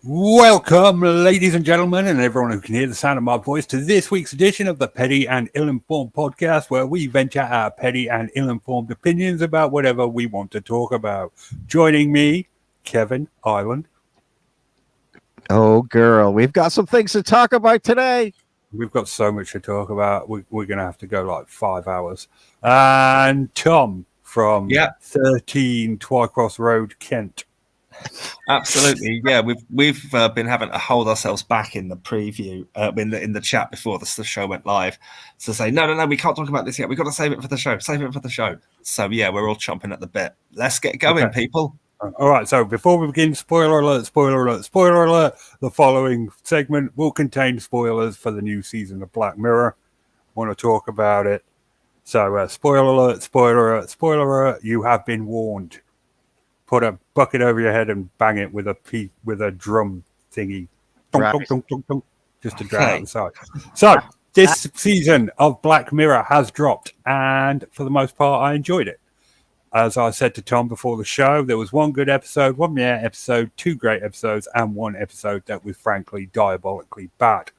Welcome, ladies and gentlemen, and everyone who can hear the sound of my voice, to this week's edition of the Petty and Ill-Informed podcast, where we venture our petty and ill-informed opinions about whatever we want to talk about. Joining me, Kevin Island. Oh, girl, we've got some things to talk about today. We've got so much to talk about. We're going to have to go like 5 hours. And Tom from 13 Twycross Road, Kent. Absolutely, yeah. We've been having to hold ourselves back in the preview, in the chat before the show went live, to say no, we can't talk about this yet. We've got to save it for the show. So yeah, we're all chomping at the bit. Let's get going, people. All right. So before we begin, spoiler alert! The following segment will contain spoilers for the new season of Black Mirror. Want to talk about it? So spoiler alert! You have been warned. Put a bucket over your head and bang it with a drum thingy, just to drown out the side. So this season of Black Mirror has dropped, and for the most part, I enjoyed it. As I said to Tom before the show, there was one good episode, one meh episode, two great episodes, and one episode that was frankly diabolically bad.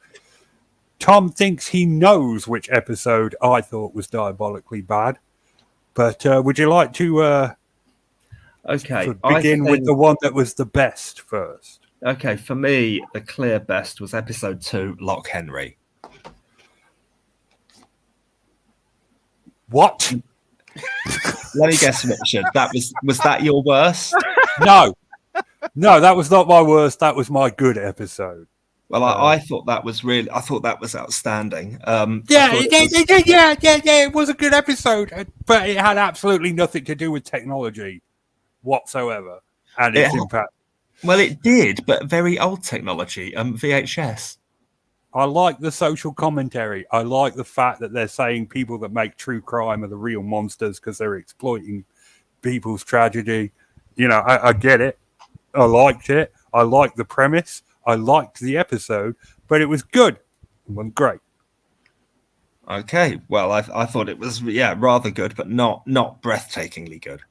Tom thinks he knows which episode I thought was diabolically bad, but would you like to? Okay, begin with the one that was the best first. Okay, for me, the clear best was episode 2, Lock Henry. What? Let me guess, Richard. Was that your worst? No, that was not my worst. That was my good episode. Well, I thought that was outstanding. It was a good episode, but it had absolutely nothing to do with technology whatsoever and its impact. Well, it did, but very old technology, VHS. I like the social commentary. I like the fact that they're saying people that make true crime are the real monsters because they're exploiting people's tragedy. You know, I get it. I liked it. I liked the premise. I liked the episode, but it was good. It wasn't great. Okay, well, I thought it was rather good, but not breathtakingly good.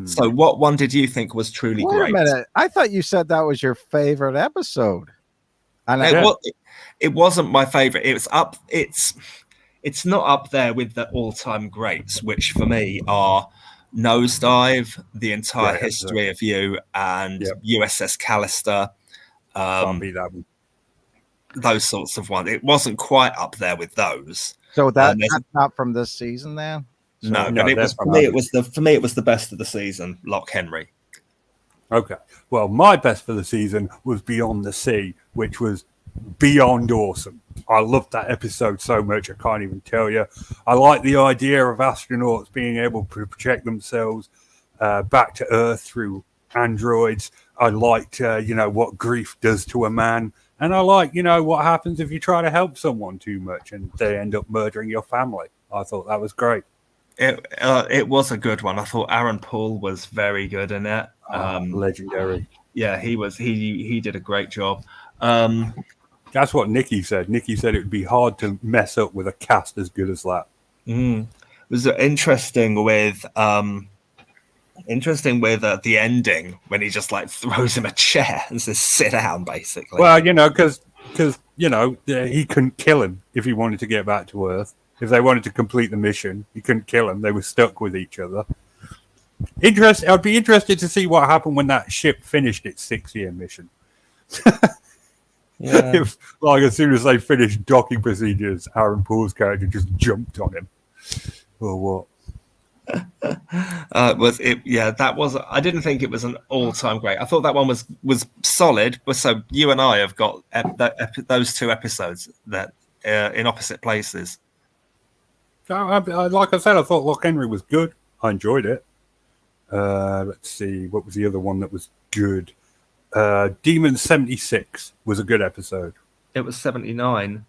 So what one did you think was truly great? Wait a minute. I thought you said that was your favorite episode. And it wasn't my favorite. It was up. It's not up there with the all-time greats, which for me are Nosedive, The Entire History of You, and USS Callister. Can't be that one. Those sorts of ones. It wasn't quite up there with those. So that's not from this season, then. So, no, but it was the best of the season, Lock Henry. Okay. Well, my best for the season was Beyond the Sea, which was beyond awesome. I loved that episode so much, I can't even tell you. I like the idea of astronauts being able to project themselves back to Earth through androids. I liked, what grief does to a man. And I like, what happens if you try to help someone too much and they end up murdering your family. I thought that was great. It was a good one. I thought Aaron Paul was very good in it. Legendary. Yeah, he was. He did a great job. That's what Nikki said. Nikki said it would be hard to mess up with a cast as good as that. It was interesting with the ending when he just like throws him a chair and says sit down, basically. Well, because he couldn't kill him if he wanted to get back to Earth. If they wanted to complete the mission, he couldn't kill them. They were stuck with each other. I'd be interested to see what happened when that ship finished its 6-year mission. As soon as they finished docking procedures, Aaron Paul's character just jumped on him. Or what? That was. I didn't think it was an all-time great. I thought that one was solid. So you and I have got those two episodes that in opposite places. Like I said, I thought Lock Henry was good. I enjoyed it. Let's see, what was the other one that was good? Demon 76 was a good episode. It was 79.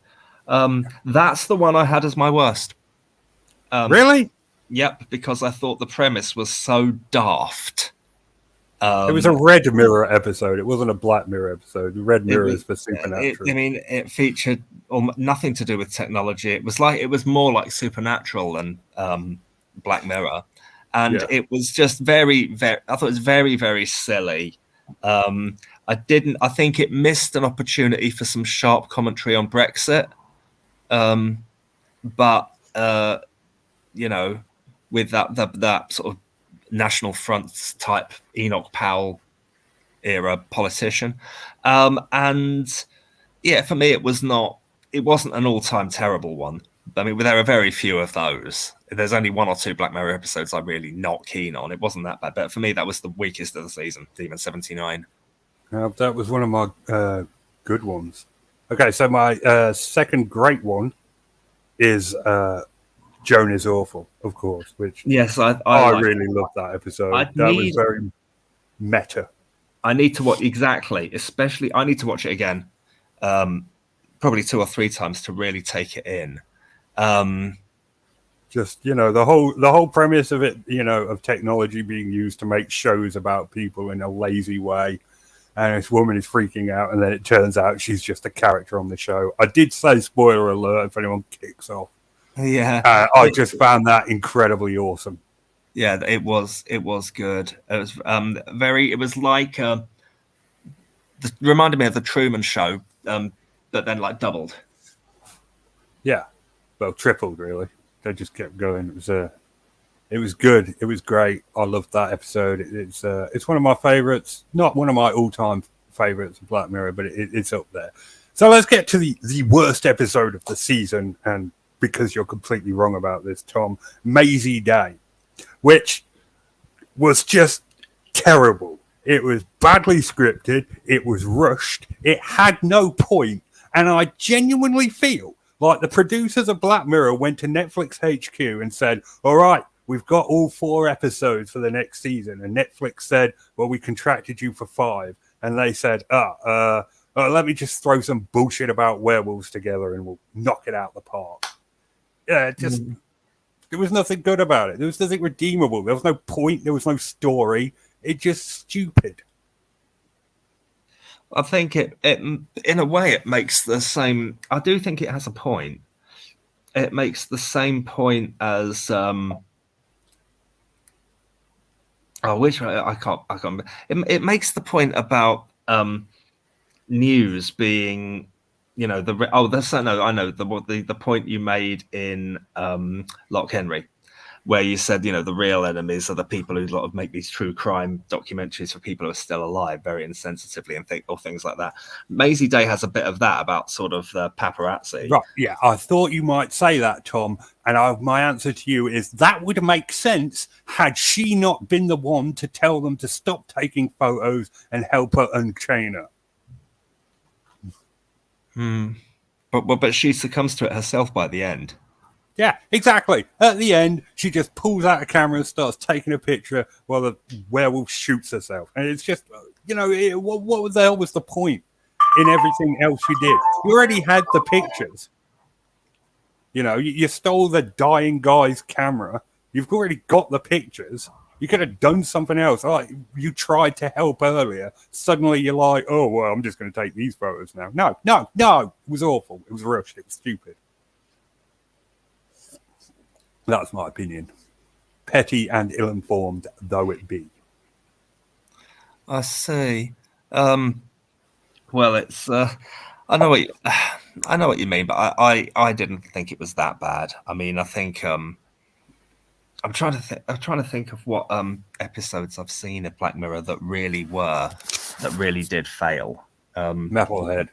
That's the one I had as my worst. Really? Yep, because I thought the premise was so daft. It was a Red Mirror episode. It wasn't a Black Mirror episode. The Red Mirror is for supernatural. It featured nothing to do with technology. It was more like Supernatural than Black Mirror, and it was just very, very. I thought it was very, very silly. I think it missed an opportunity for some sharp commentary on Brexit. But with that sort of National Front type Enoch Powell era politician, and yeah, for me it wasn't an all-time terrible one. I mean, there are very few of those. There's only one or two Black Mirror episodes I'm really not keen on. It wasn't that bad, but for me that was the weakest of the season. Demon 79. That was one of my good ones. Okay, so my second great one is Joan is Awful, of course, which yes, I really loved that episode. Was very meta. I need to watch especially I need to watch it again, probably 2 or 3 times to really take it in. Just the whole premise of it, of technology being used to make shows about people in a lazy way. And this woman is freaking out, and then it turns out she's just a character on the show. I did say spoiler alert if anyone kicks off. Yeah, I just found that incredibly awesome. Yeah, it was good. It was it was like reminded me of the Truman Show, but then like doubled. Yeah, well, tripled really. They just kept going. It was good. It was great. I loved that episode. It's one of my favorites. Not one of my all-time favorites of Black Mirror, but it's up there. So let's get to the worst episode of the season. And because you're completely wrong about this, Tom, Maisie Day, which was just terrible. It was badly scripted. It was rushed. It had no point. And I genuinely feel like the producers of Black Mirror went to Netflix HQ and said, all right, we've got all 4 episodes for the next season. And Netflix said, well, we contracted you for 5. And they said, let me just throw some bullshit about werewolves together and we'll knock it out the park. Yeah, there was nothing good about it. There was nothing redeemable. There was no point. There was no story. It's just stupid. I think it in a way it makes the same. I do think it has a point. It makes the same point as which I can't. It makes the point about news being, I know the point you made in Lock Henry, where you said, the real enemies are the people who make these true crime documentaries for people who are still alive very insensitively or things like that. Maisie Day has a bit of that about sort of the paparazzi. Right, yeah, I thought you might say that, Tom, and my answer to you is that would make sense had she not been the one to tell them to stop taking photos and help her unchain her. But she succumbs to it herself by the end. Yeah, exactly. At the end, she just pulls out a camera and starts taking a picture while the werewolf shoots herself. And it's just, what the hell was the point in everything else she did? You already had the pictures. You stole the dying guy's camera. You've already got the pictures. You could have done something else. Like you tried to help earlier. Suddenly you're like, oh, well, I'm just going to take these photos now. No. It was awful. It was rushed. It was stupid. That's my opinion. Petty and ill-informed though it be. I see. Well, it's. I know what you mean, but I didn't think it was that bad. I mean, I think I'm trying to think of what episodes I've seen of Black Mirror that really did fail. Metalhead.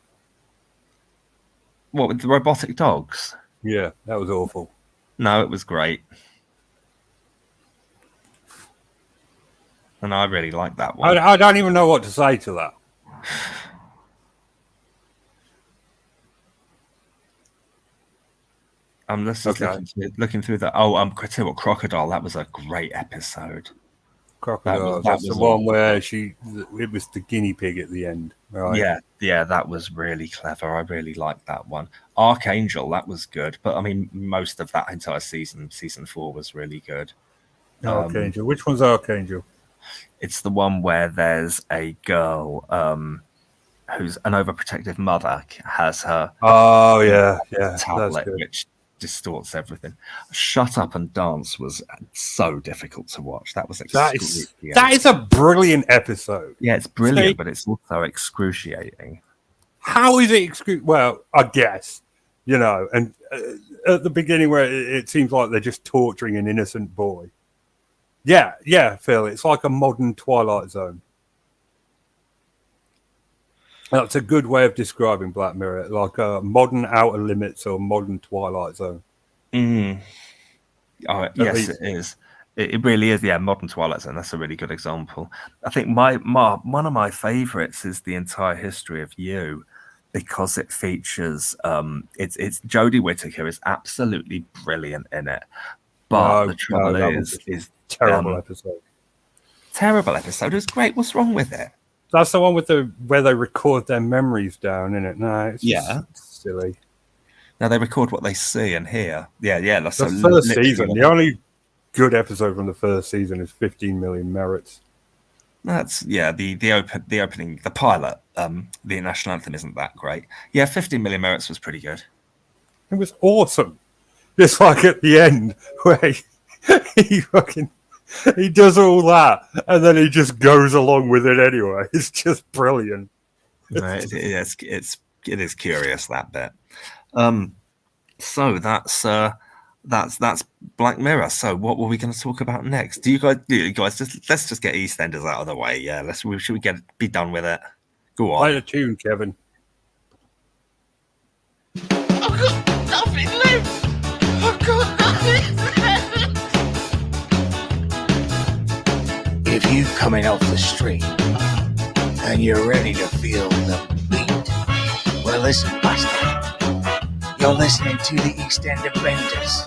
What, with the robotic dogs? Yeah, that was awful. No, it was great. And I really like that one. I don't even know what to say to that. I'm just looking through that. Crocodile. That was a great episode. Crocodile. That's the one where it was the guinea pig at the end, right? Yeah, that was really clever. I really liked that one. Archangel, that was good. But I mean, most of that entire season 4 was really good. Archangel. Which one's Archangel? It's the one where there's a girl who's an overprotective mother has her tablet, which distorts everything. Shut Up and Dance was so difficult to watch. That was That excruciating. is a brilliant episode. Yeah, it's brilliant, but it's also excruciating. How is it well, I guess, and at the beginning where it seems like they're just torturing an innocent boy. Yeah, Phil, it's like a modern Twilight Zone. That's a good way of describing Black Mirror, like a modern Outer Limits or modern Twilight Zone. Oh, yes, it is. It really is. Yeah, modern Twilight Zone. That's a really good example. I think one of my favorites is The Entire History of You, because it features it's Jodie Whittaker is absolutely brilliant in it. But the trouble is terrible episode. Terrible episode. It was great. What's wrong with it? That's the one with where they record their memories down, isn't it? No, it's just silly. Now they record what they see and hear. Yeah. That's the first season. The only good episode from the first season is 15 Million Merits. That's the opening, the pilot. The national anthem isn't that great. Yeah, 15 Million Merits was pretty good. It was awesome. Just like at the end where he does all that and then he just goes along with it anyway. It's just brilliant. It is curious, that bit. So that's Black Mirror. So what were we going to talk about next? Do you guys let's just get EastEnders out of the way. Yeah, should we be done with it? Go on. Play the tune, Kevin. I've got nothing left. I've got nothing left. If you're coming off the street and you're ready to feel the beat, well, listen, bastard. You're listening to the EastEnder Benders.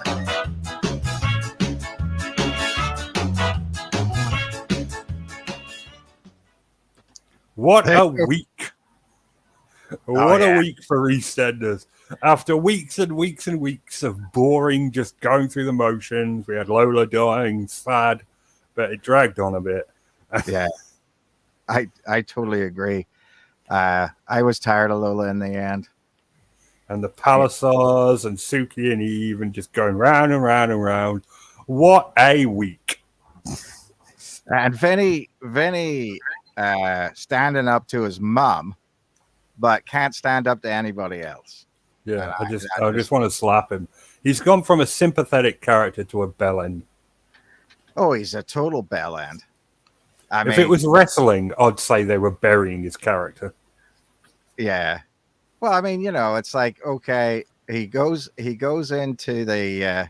What a week. What a week for EastEnders. After weeks and weeks and weeks of boring, just going through the motions, we had Lola dying, sad, but it dragged on a bit. Yeah, I totally agree. I was tired of Lola in the end. And the Palisades and Suki and Eve and just going round and round and round. What a week. And Vinny standing up to his mum, but can't stand up to anybody else. Yeah, I just want to slap him. He's gone from a sympathetic character to a bellend. Oh, he's a total bellend. If it was wrestling, I'd say they were burying his character. Yeah. Well, I mean, it's like, okay, he goes into the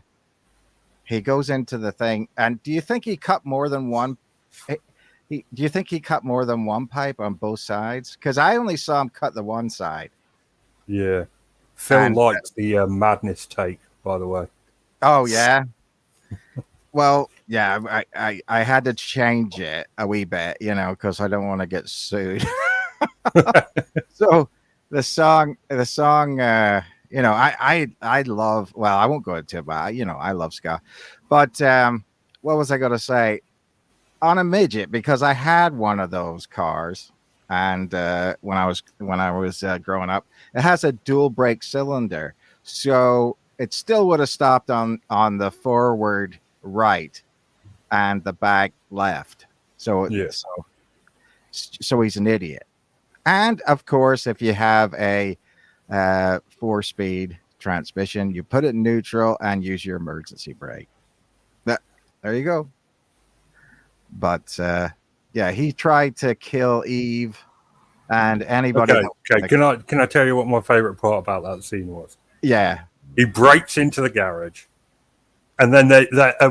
thing, and do you think he cut more than one? Do you think he cut more than one pipe on both sides? Because I only saw him cut the one side. Yeah, Phil likes the madness take, by the way. Oh yeah. Well, yeah, I had to change it a wee bit, because I don't want to get sued. So the song, I love. Well, I won't go into it, but I love ska. But what was I going to say? On a midget, because I had one of those cars, and when I was growing up, it has a dual brake cylinder, so it still would have stopped on the forward right and the back left. So yeah. So he's an idiot. And of course, if you have a 4-speed transmission, you put it in neutral and use your emergency brake. There you go. But yeah, he tried to kill Eve and anybody. Okay. Can I tell you what my favorite part about that scene was? Yeah, he breaks into the garage, and then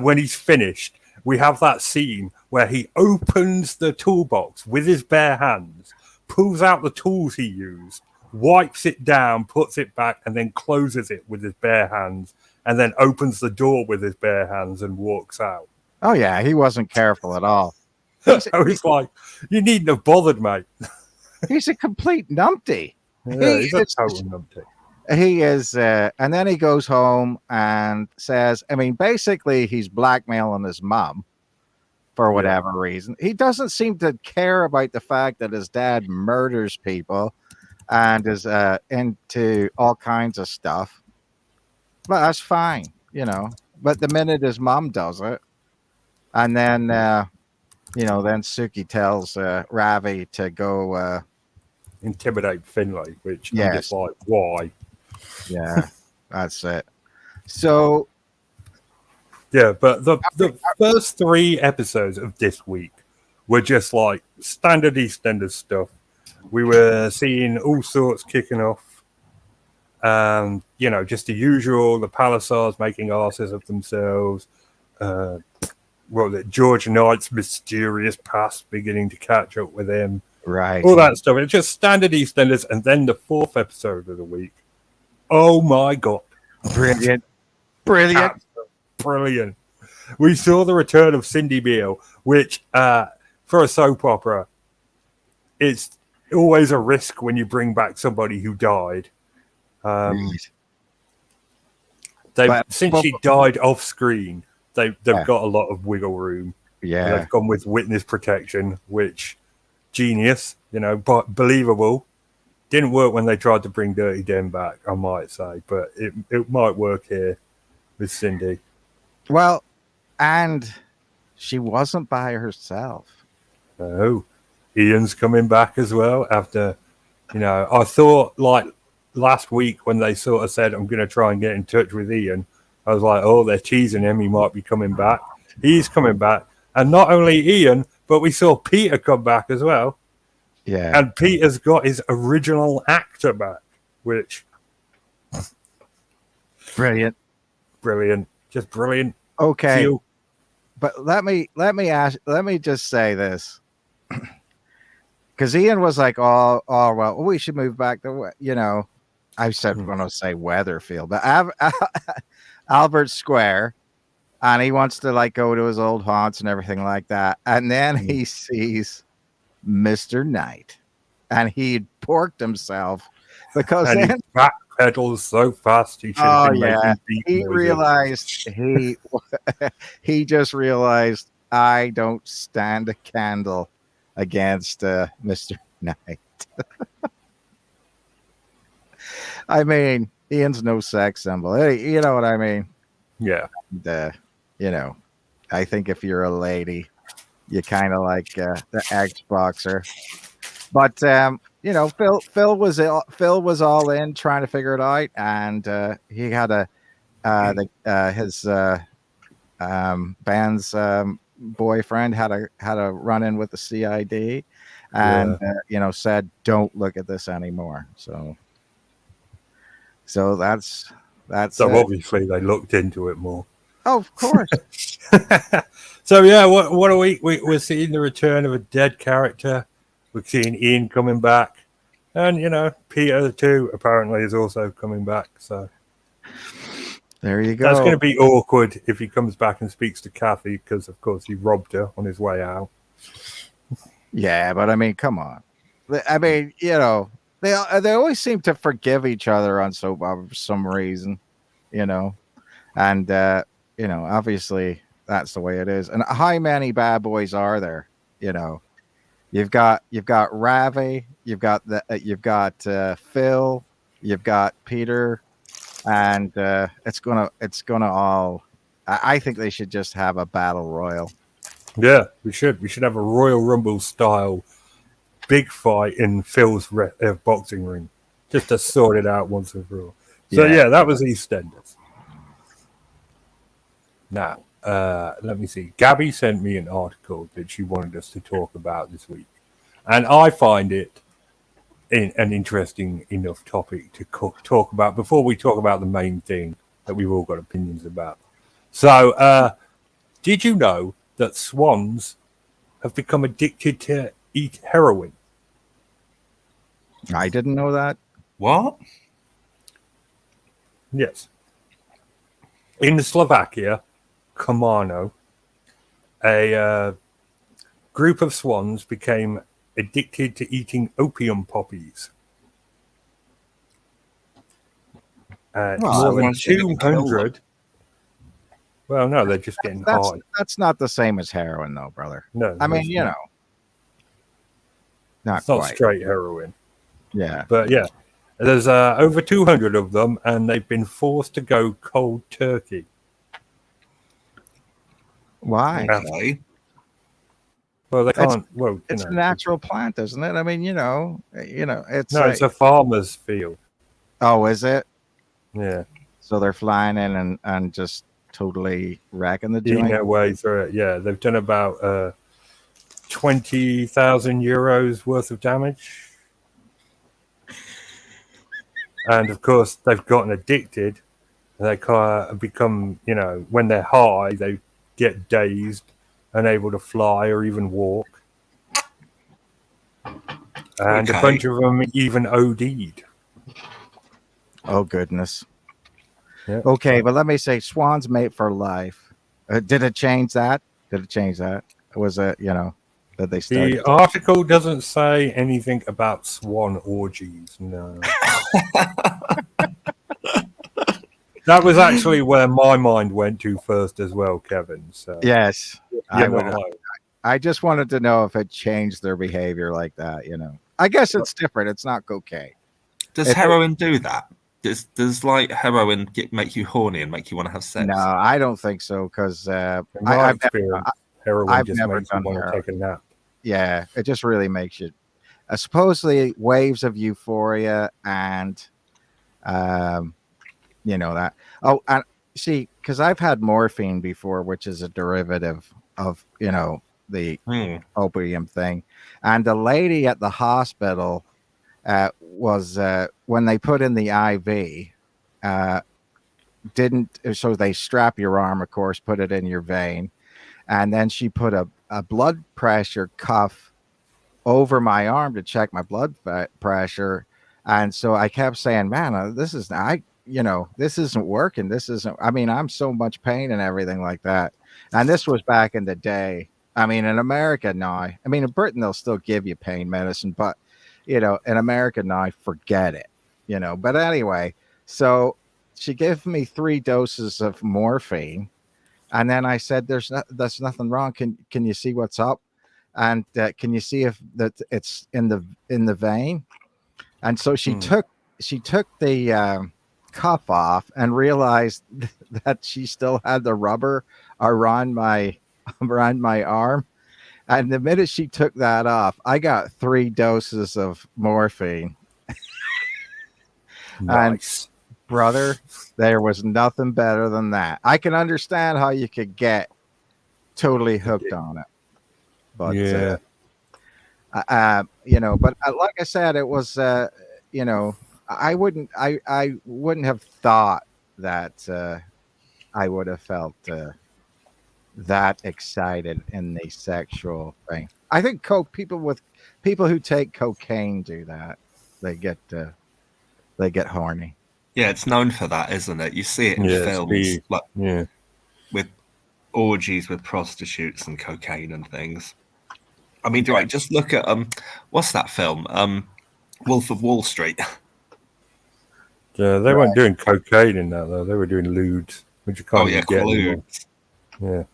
when he's finished, we have that scene where he opens the toolbox with his bare hands, pulls out the tools he used, wipes it down, puts it back, and then closes it with his bare hands, and then opens the door with his bare hands and walks out. Oh, yeah, he wasn't careful at all. I was like, you needn't have bothered, mate. He's a complete numpty. Yeah, he's a total numpty. He is, and then he goes home and says, basically he's blackmailing his mom for whatever reason. He doesn't seem to care about the fact that his dad murders people and is into all kinds of stuff. But that's fine, you know. But the minute his mom does it, and then then Suki tells Ravi to go. Intimidate Finlay, which I'm just Yes, like, why? yeah, that's it. So Yeah, but the first 3 episodes of this week were just like standard EastEnders stuff. We were seeing all sorts kicking off. Just the usual, the Palisades making asses of themselves. George Knight's mysterious past beginning to catch up with him. right, All that stuff. It's just standard EastEnders. And then the 4th episode of the week. Oh my God. brilliant. Brilliant. We saw the return of Cindy Beale, which for a soap opera, it's always a risk when you bring back somebody who died. Since she died off screen, they've got a lot of wiggle room. Yeah, They've gone with witness protection, which genius, but believable. Didn't work when they tried to bring Dirty Den back, I might say, but it might work here with Cindy. well, and she wasn't by herself. No, Ian's coming back as well after, I thought like last week when they sort of said, I'm going to try and get in touch with Ian, I was like, oh, they're teasing him. He might be coming back. He's coming back. And not only Ian, but we saw Peter come back as well. Yeah. And Peter's got his original actor back, which Brilliant. Just brilliant. Okay. Feel. But let me just say this. Because Ian was like, oh, well, we should move back to, I said, I'm going to say Weatherfield, but Albert Square. And he wants to like go to his old haunts and everything like that. And then he sees Mr. Knight and he porked himself because And then, he backpedals so fast he should have been he realized he just realized I don't stand a candle against Mr. Knight. I mean, Ian's no sex symbol. Hey, you know what I mean? Yeah. And, I think if you're a lady, you kind of like the Xboxer. But Phil was all in trying to figure it out, and he had his band's boyfriend had a run in with the CID, and said don't look at this anymore. So that's So obviously they looked into it more. Oh, of course. So yeah, what a week. We're seeing the return of a dead character. We're seeing Ian coming back, and Peter too apparently is also coming back. So there you go. That's going to be awkward if he comes back and speaks to Kathy because of course he robbed her on his way out. Yeah, but I mean, come on. I mean, they always seem to forgive each other on soap opera for some reason, and obviously that's the way it is. And how many bad boys are there? You've got Ravi, you've got Phil, you've got Peter, and it's gonna all. I think they should just have a battle royal. Yeah, we should have a Royal Rumble style big fight in Phil's boxing ring, just to sort it out once and for all. So yeah, that was EastEnders. Now, let me see. Gabby sent me an article that she wanted us to talk about this week. And I find it an interesting enough topic to talk about before we talk about the main thing that we've all got opinions about. So, did you know that swans have become addicted to eat heroin? I didn't know that. What? Yes. In Slovakia, Komano, a group of swans became addicted to eating opium poppies. More than 200. Well, no, they're just getting high. That's not the same as heroin, though, brother. No, I mean, not not it's not quite. straight heroin. Yeah, But yeah, There's over 200 of them, and they've been forced to go cold turkey. Why? Okay. Well, they It's- can't. Well, It's a natural plant, isn't it? I mean, it's No, it's a farmer's field. oh, is it? Yeah, So they're flying in and just totally wrecking the eating joint. their way through it. Yeah, they've done about 20,000 euros worth of damage. And of course, they've gotten addicted. They kind of become, when they're high, they get dazed, unable to fly or even walk. And a bunch of them even OD'd. Oh goodness. Yeah. Okay, but let me say, Swans mate for life. Did it change that? Was it, that they started? The article doesn't say anything about swan orgies. No. That was actually where my mind went to first as well, Kevin. So Yes, you're I just wanted to know if it changed their behavior like that. I guess it's different. It's not cocaine. Does heroin do that? Does like heroin make you horny and make you want to have sex? No, I don't think so. Because In my experience, heroin I've just never makes you done want to heroin. take a nap. yeah, it just really makes you. Supposedly, waves of euphoria and, that. Oh, and see, because I've had morphine before, which is a derivative of the opium thing, and the lady at the hospital was when they put in the IV, didn't so they strap your arm, of course, put it in your vein, and then she put a blood pressure cuff over my arm to check my blood pressure, and so I kept saying, "Man, this isn't working. This isn't. I mean, I'm so much pain and everything like that." And this was back in the day. I mean, in America now, I mean, in Britain they'll still give you pain medicine, but in America now, forget it. But anyway, so she gave me 3 doses of morphine, and then I said, "There's nothing wrong. Can you see what's up? And can you see if that it's in the vein?" And so she took the cuff off and realized that she still had the rubber around my arm. And the minute she took that off, I got 3 doses of morphine. Nice. And brother, there was nothing better than that. I can understand how you could get totally hooked on it, but Yeah. but like I said, it was I wouldn't have thought that I would have felt that excited in the sexual thing. I think people who take cocaine do that. They get horny. Yeah, it's known for that, isn't it? You see it in films, with orgies with prostitutes and cocaine and things. I mean, just look at what's that film? Wolf of Wall Street. Yeah, they weren't doing cocaine in that though. They were doing lewd, which you can't even get anymore. Yeah.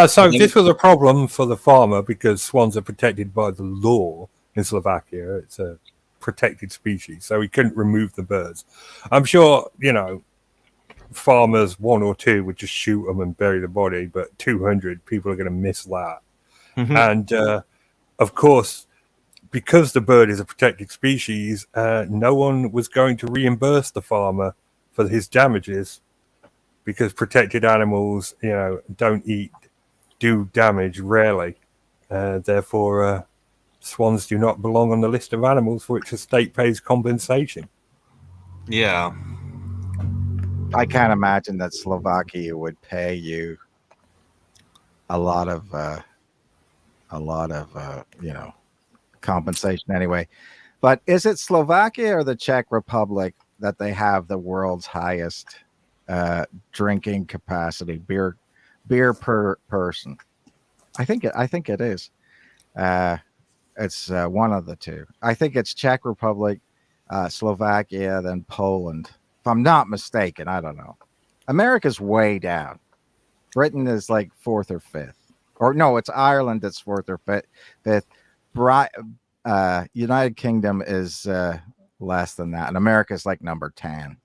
So this was a problem for the farmer because swans are protected by the law in Slovakia. It's a protected species, so he couldn't remove the birds. I'm sure, farmers 1 or 2 would just shoot them and bury the body, but 200 people are going to miss that. Mm-hmm. And of course, because the bird is a protected species, no one was going to reimburse the farmer for his damages because protected animals, don't do damage rarely. Therefore, swans do not belong on the list of animals for which the state pays compensation. Yeah. I can't imagine that Slovakia would pay you a lot of compensation anyway. But is it Slovakia or the Czech Republic that they have the world's highest drinking capacity, beer per person? I think it is. It's one of the two. I think it's Czech Republic, Slovakia, then Poland. If I'm not mistaken, I don't know. America's way down. Britain is like 4th or 5th. Or no, it's Ireland that's 4th or 5th. United Kingdom is less than that, and America's like number 10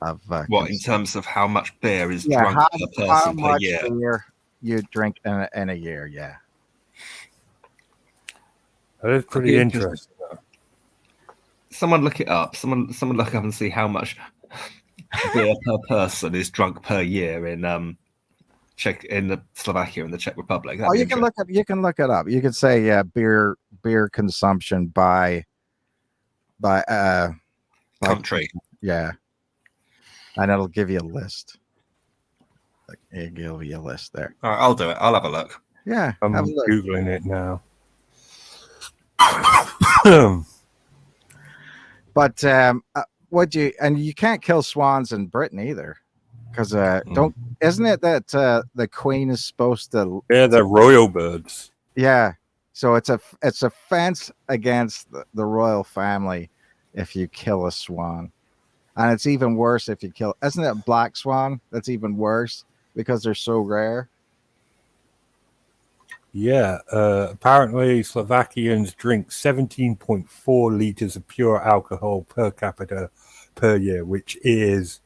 of What in terms of how much beer is yeah, drunk per how person per much year? beer you drink in a year? Yeah, That is pretty be interesting. Someone look it up. Someone look up and see how much beer per person is drunk per year in the Slovakia and the Czech Republic. That'd be you can look it up. You could say beer consumption by country. yeah, and it'll give you a list. It'll give you a list there. All right, I'll do it. I'll have a look. Yeah, I'm have a look. Googling it now. But you can't kill swans in Britain either, because isn't it that the Queen is supposed to? Yeah, they're royal birds. Yeah, so it's a fence against the royal family if you kill a swan, and it's even worse if you kill. Isn't it black swan? That's even worse because they're so rare. Yeah, apparently Slovakians drink 17.4 liters of pure alcohol per capita per year, which is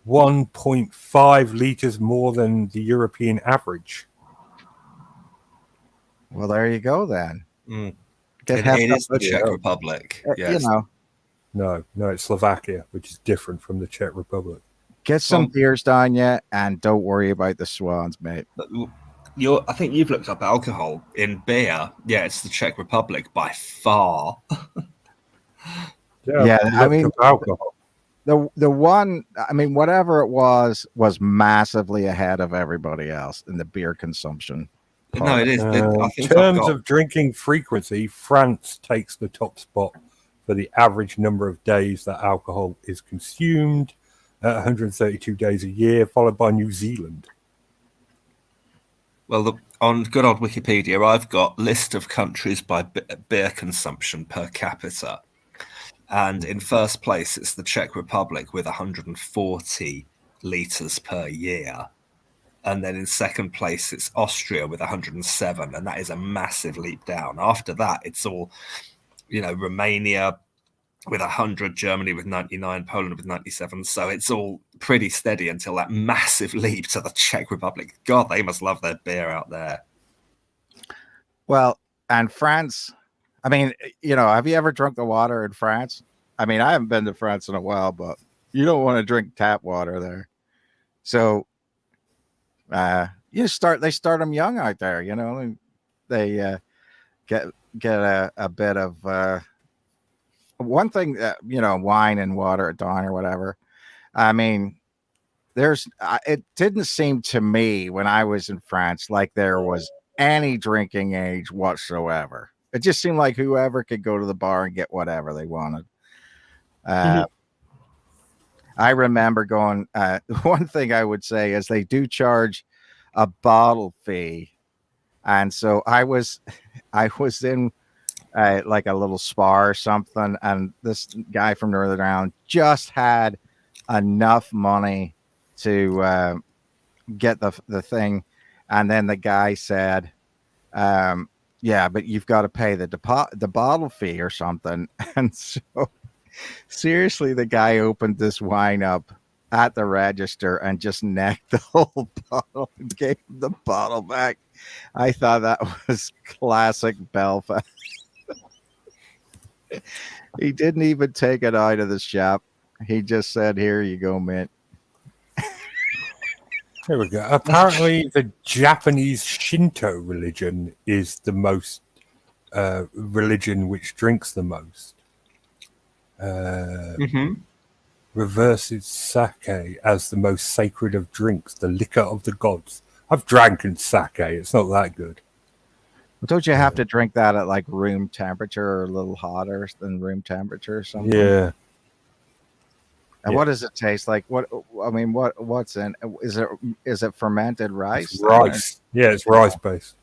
1.5 liters more than the European average. Well, there you go then. It Get is the bloody Czech hell. Republic. you Yes. know, No, it's Slovakia, which is different from the Czech Republic. get some beers down you, and don't worry about the swans, mate. I think you've looked up alcohol in beer. Yeah, it's the Czech Republic by far. Yeah, I mean, alcohol. the one, I mean, whatever it was massively ahead of everybody else in the beer consumption. No, it is. I In think terms of drinking frequency, France takes the top spot for the average number of days that alcohol is consumed, 132 days a year, followed by New Zealand. Well, on good old Wikipedia, I've got list of countries by beer consumption per capita. And in first place, it's the Czech Republic with 140 litres per year. And then in second place, it's Austria with 107. And that is a massive leap down. After that, it's all, Romania with 100, Germany with 99, Poland with 97. So it's all pretty steady until that massive leap to the Czech Republic. God, they must love their beer out there. Well, and France, I mean, have you ever drunk the water in France? I mean, I haven't been to France in a while, but you don't want to drink tap water there. So they start them young out there, they get a bit of one thing that, wine and water at dawn or whatever. I mean, it didn't seem to me when I was in France like there was any drinking age whatsoever. It just seemed like whoever could go to the bar and get whatever they wanted. I remember going, one thing I would say is they do charge a bottle fee. And so I was in like a little spa or something, and this guy from Northern Ireland just had enough money to get the thing, and then the guy said, yeah, but you've got to pay the bottle fee or something. And so seriously, the guy opened this wine up at the register and just necked the whole bottle and gave him the bottle back. I thought that was classic Belfast. He didn't even take it out of the shop. He just said, "Here you go, mint." There we go. Apparently, the Japanese Shinto religion is the most religion which drinks the most. Reverses sake as the most sacred of drinks, the liquor of the gods. I've drank sake. It's not that good. Don't you have to drink that at like room temperature or a little hotter than room temperature or something? Yeah. And what does it taste like? What's in? Is it fermented rice? It's rice. Yeah, it's rice based.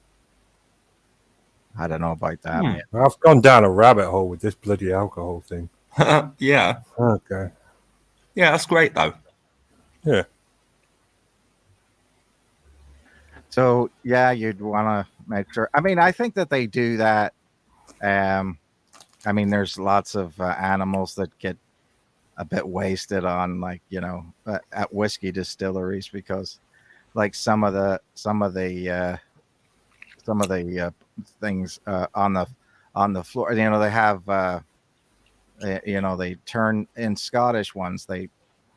I don't know about that. Man. I've gone down a rabbit hole with this bloody alcohol thing. Yeah. Okay. Yeah, that's great though. Yeah. So yeah, you'd want to make sure. I mean, I think that they do that I mean, there's lots of animals that get a bit wasted on, like, at whiskey distilleries, because like some of the things on the floor, they have they turn in Scottish ones, they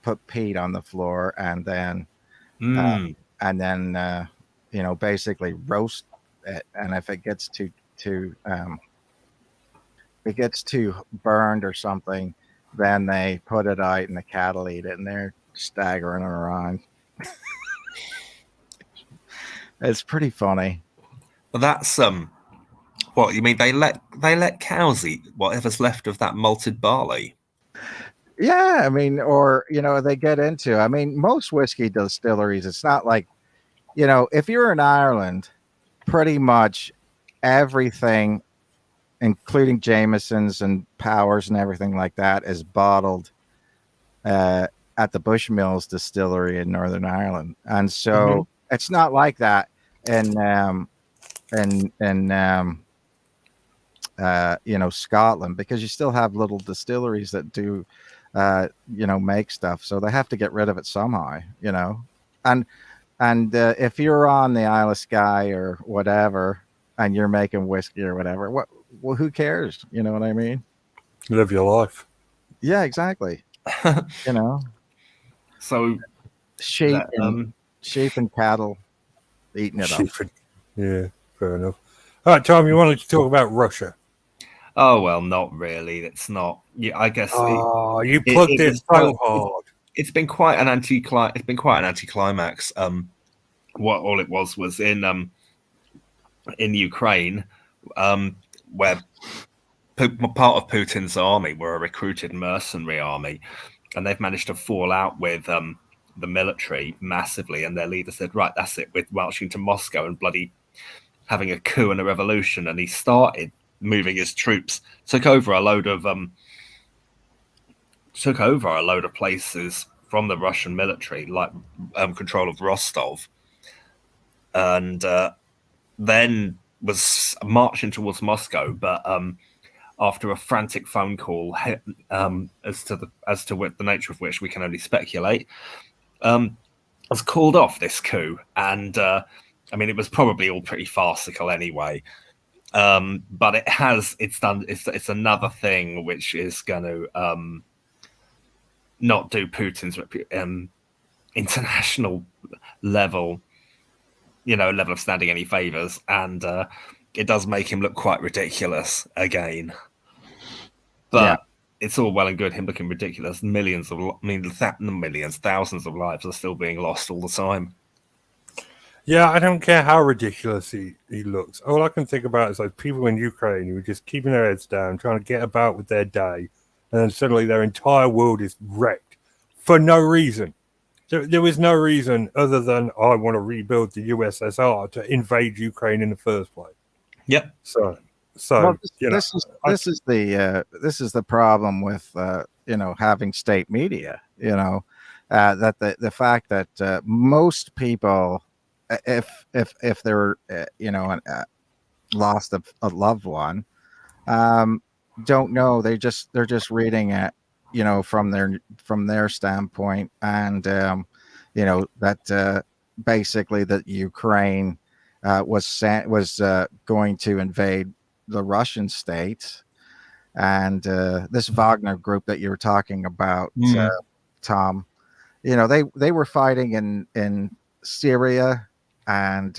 put peat on the floor, and then Mm. basically roast it. And if it gets too burned or something, then they put it out and the cattle eat it, and they're staggering around. It's pretty funny. But that's what you mean? They let cows eat whatever's left of that malted barley. Yeah, I mean, or they get into. I mean, most whiskey distilleries, it's not like, if you're in Ireland, pretty much everything, including Jameson's and Powers and everything like that, is bottled at the Bushmills distillery in Northern Ireland, and so it's not like that in Scotland, because you still have little distilleries that do make stuff, so they have to get rid of it somehow, and if you're on the Isle of Skye or whatever and you're making whiskey or whatever, well, who cares? You know what I mean? Live your life. Yeah, exactly. So sheep and cattle eating it up. Yeah, fair enough. All right, Tom, you wanted to talk about Russia. Oh well, not really. It's not. Yeah, I guess. You plugged it so hard. It's been quite an anticlimax. What all it was in Ukraine, where part of Putin's army were a recruited mercenary army, and they've managed to fall out with the military massively. And their leader said, "Right, that's it. We're marching to Moscow and bloody having a coup and a revolution." And he started moving his troops, took over a load of places from the Russian military, like control of Rostov, and then was marching towards Moscow. But after a frantic phone call, as to the nature of which we can only speculate, was called off this coup. And I mean, it was probably all pretty farcical anyway. But it's another thing which is going to not do Putin's international level of standing any favors, and it does make him look quite ridiculous again. But it's all well and good him looking ridiculous. Thousands of lives are still being lost all the time. Yeah, I don't care how ridiculous he looks. All I can think about is like people in Ukraine who are just keeping their heads down, trying to get about with their day, and then suddenly their entire world is wrecked for no reason. There was no reason other than I want to rebuild the USSR to invade Ukraine in the first place. Yep. So well, this is the problem with having state media. That the fact that most people, if they're lost a loved one, don't know. They're just reading it, from their standpoint, and that basically that Ukraine was going to invade the Russian state, and this Wagner group that you were talking about, Tom. They were fighting in Syria, and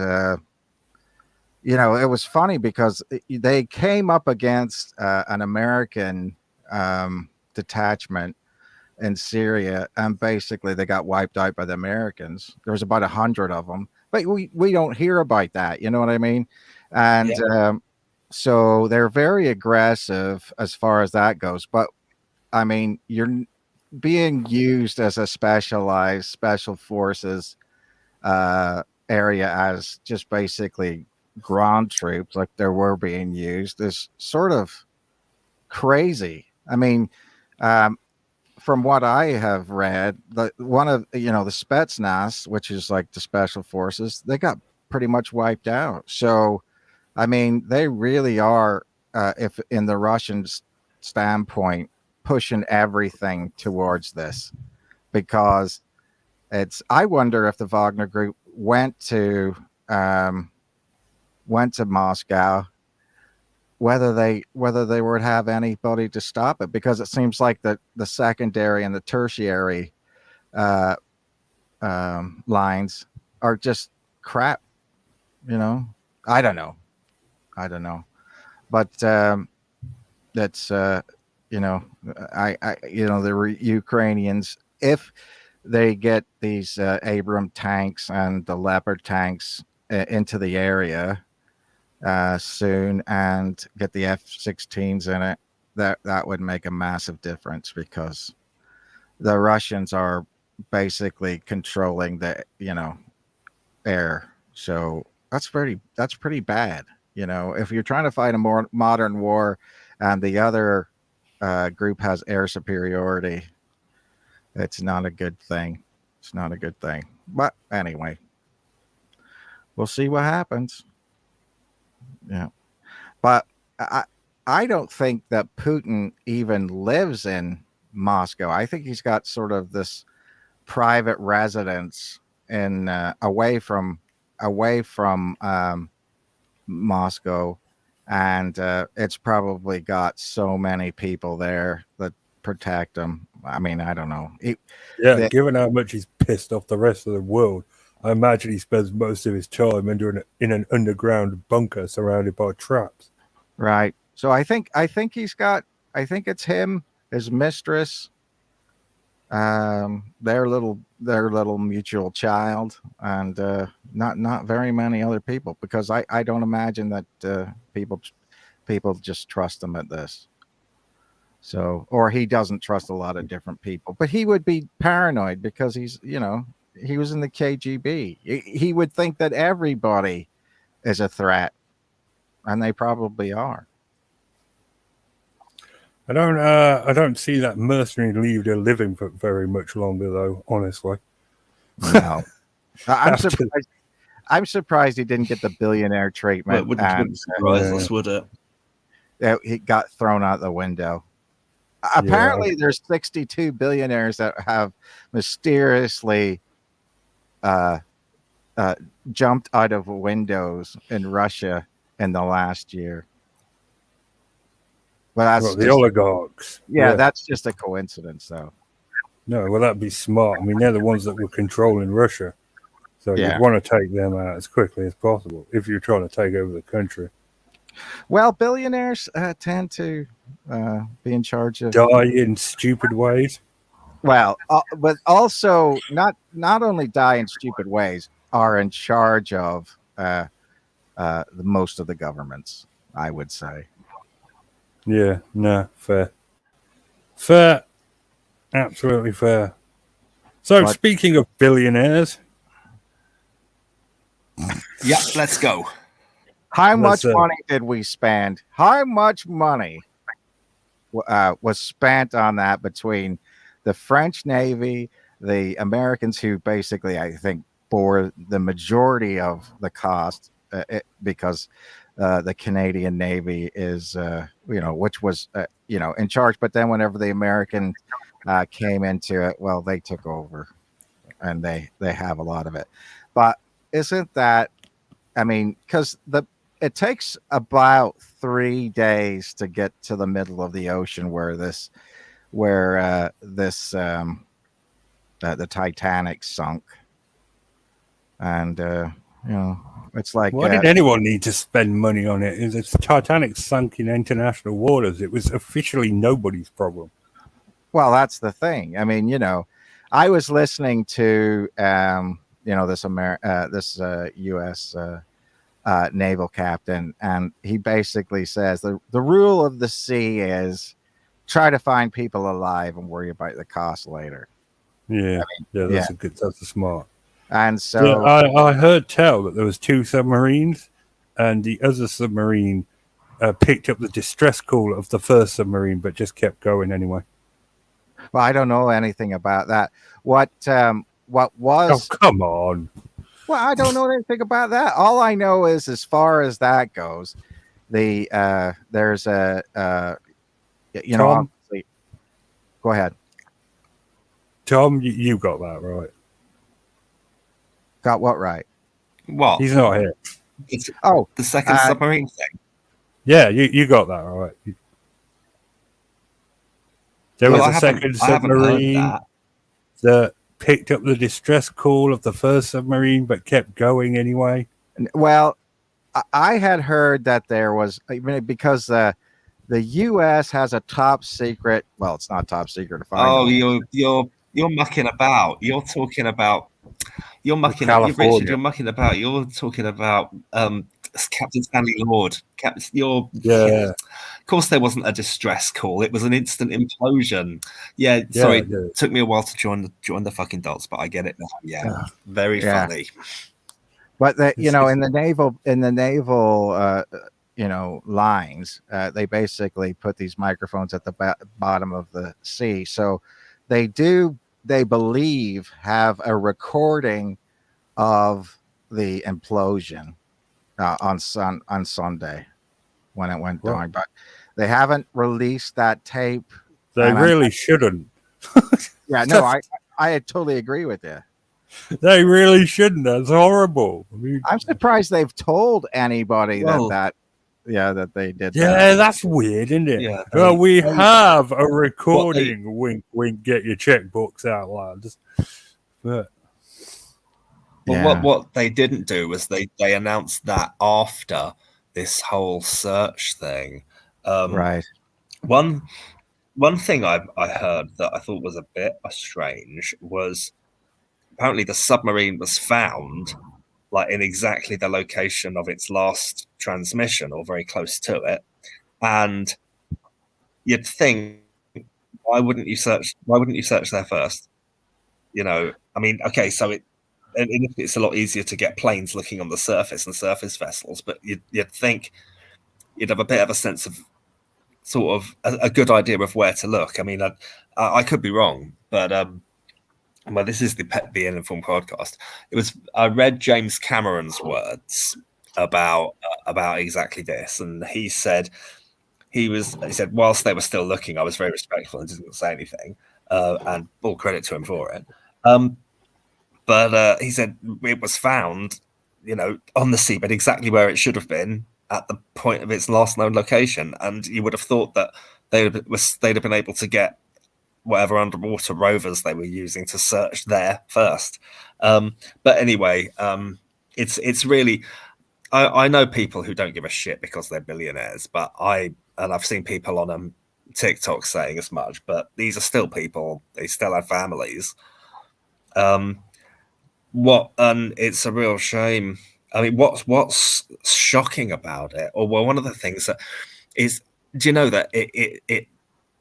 it was funny because they came up against an American detachment in Syria, and basically they got wiped out by the Americans. There was about 100 of them, but we don't hear about that. You know what I mean? And so they're very aggressive as far as that goes. But I mean, you're being used as a specialized special forces area as just basically ground troops, like they were being used, is sort of crazy. I mean, from what I have read, one of the Spetsnaz, which is like the special forces, they got pretty much wiped out. So, I mean, they really are, if in the Russians standpoint, pushing everything towards this, because I wonder if the Wagner Group went to Moscow, whether they would have anybody to stop it, because it seems like the secondary and the tertiary lines are just crap. I don't know, but that's the Ukrainians, if they get these Abram tanks and the Leopard tanks into the area soon, and get the F-16s in it, that would make a massive difference, because the Russians are basically controlling the air. So that's pretty bad. If you're trying to fight a more modern war and the other group has air superiority, it's not a good thing. It's not a good thing. But anyway, we'll see what happens. Yeah. But I don't think that Putin even lives in Moscow. I think he's got sort of this private residence in away from Moscow, and it's probably got so many people there that protect him. I mean, I don't know. Given how much he's pissed off the rest of the world, I imagine he spends most of his time in an underground bunker surrounded by traps. Right. So I think it's him, his mistress, their little mutual child, and not very many other people, because I don't imagine that people just trust him at this. So, or he doesn't trust a lot of different people, but he would be paranoid because he was in the KGB. He would think that everybody is a threat, and they probably are. I don't see that mercenary leader living for very much longer, though. Honestly, no. I'm surprised he didn't get the billionaire treatment. Well, wouldn't surprise us, would it? He got thrown out the window. Apparently, there's 62 billionaires that have mysteriously jumped out of windows in Russia in the last year. Well, that's the oligarchs. Yeah, that's just a coincidence, though. No, well, that'd be smart. I mean, they're the ones that were controlling Russia. So you'd want to take them out as quickly as possible if you're trying to take over the country. Well, billionaires tend to be in charge of die in stupid ways. Well, but also not only die in stupid ways, are in charge of most of the governments, I would say. Yeah, no, fair, absolutely fair. So, speaking of billionaires, yeah, let's go. How much money did we spend? How much money was spent on that between the French Navy, the Americans, who basically, I think, bore the majority of the cost because the Canadian Navy is, which was, in charge. But then whenever the American came into it, well, they took over, and they have a lot of it. But isn't that, I mean, because it takes about 3 days to get to the middle of the ocean where the Titanic sunk, and it's like, why did anyone need to spend money on it? The Titanic sunk in international waters. It was officially nobody's problem. Well, that's the thing. I mean, I was listening to this U.S. Naval captain, and he basically says the rule of the sea is try to find people alive and worry about the cost later. Yeah, that's a smart. And so I heard tell that there was 2 submarines, and the other submarine picked up the distress call of the first submarine, but just kept going anyway. Well, I don't know anything about that. What was? Oh, come on. Well, I don't know anything about that. All I know is, as far as that goes, there's a you know, Tom? obviously. Go ahead. Tom, you got that right. Got what right? What? He's not here. It's Oh, the second submarine thing. Yeah, you got that right. There Well, was a second I haven't heard submarine that. that picked up the distress call of the first submarine, but kept going anyway. well, I had heard that there was, I mean, because the U.S. has a top secret. Well, it's not top secret if I Oh, know. you're mucking about. You're talking about. You're mucking. Richard, California. you're mucking about. You're talking about Captain Stanley Lord. You're. Yeah, Of course, there wasn't a distress call. It was an instant implosion. Yeah, sorry. yeah. Took me a while to join the fucking dots, but I get it now. Yeah, very Yeah. funny. But the, you It's- know, it's- in the naval, you know, lines, they basically put these microphones at the bottom of the sea. So they believe, have a recording of the implosion on Sunday when it went Well, down, but they haven't released that tape. They And really shouldn't. yeah, no, I totally agree with you. They really shouldn't. That's horrible. I mean, I'm surprised they've told anybody Well, that they did yeah, that. that's weird, isn't it? Yeah. Well, we They- have a recording. Wink, wink. Get your checkbooks out, lads. But Well, Yeah. what they didn't do was they announced that after this whole search thing. Right. One thing I heard that I thought was a bit strange was apparently the submarine was found like in exactly the location of its last transmission or very close to it, and you'd think, why wouldn't you search there first? You know, I mean, okay, so it's a lot easier to get planes looking on the surface and surface vessels, but you'd think you'd have a bit of a sense of sort of a good idea of where to look. I mean, I could be wrong, but well, this is the Uninformed podcast. I read James Cameron's words about exactly this, and he said whilst they were still looking, I was very respectful and didn't say anything, and all credit to him for it. But he said it was found, you know, on the seabed exactly where it should have been at the point of its last known location, and you would have thought that they'd have been able to get whatever underwater rovers they were using to search there first. But anyway, it's really, I know people who don't give a shit because they're billionaires, but I've seen people on TikTok saying as much, but these are still people, they still have families. And it's a real shame. I mean, what's shocking about it, or well, one of the things that is, do you know that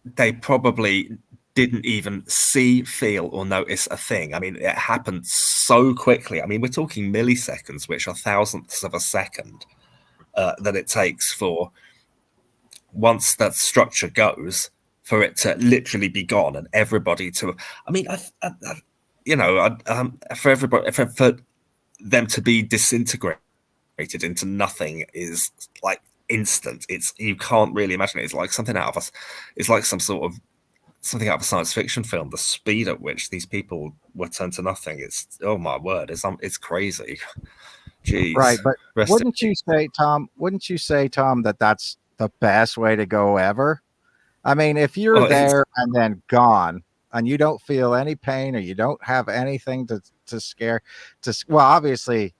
they probably didn't even see, feel, or notice a thing. I mean, it happened so quickly. I mean, we're talking milliseconds, which are thousandths of a second that it takes for once that structure goes for it to literally be gone and everybody to. I mean, for everybody, for them to be disintegrated into nothing is like instant. You can't really imagine it. It's like something out of us. It's like something out of a science fiction film. The speed at which these people were turned to nothing. It's, oh my word, it's crazy. Jeez. Right, but wouldn't you say, Tom, that that's the best way to go ever? I mean, if you're there and then gone and you don't feel any pain or you don't have anything to scare, well, obviously,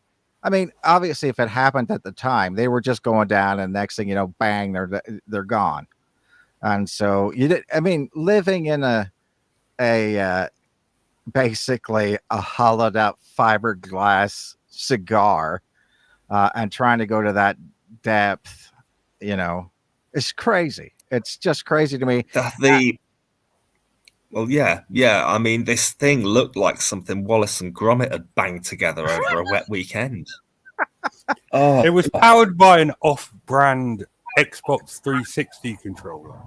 if it happened at the time, they were just going down and next thing you know, bang, they're gone. And so living in a basically a hollowed out fiberglass cigar and trying to go to that depth, you know, it's crazy. It's just crazy to me. Well, yeah. I mean, this thing looked like something Wallace and Gromit had banged together over a wet weekend. It was powered by an off-brand Xbox 360 controller.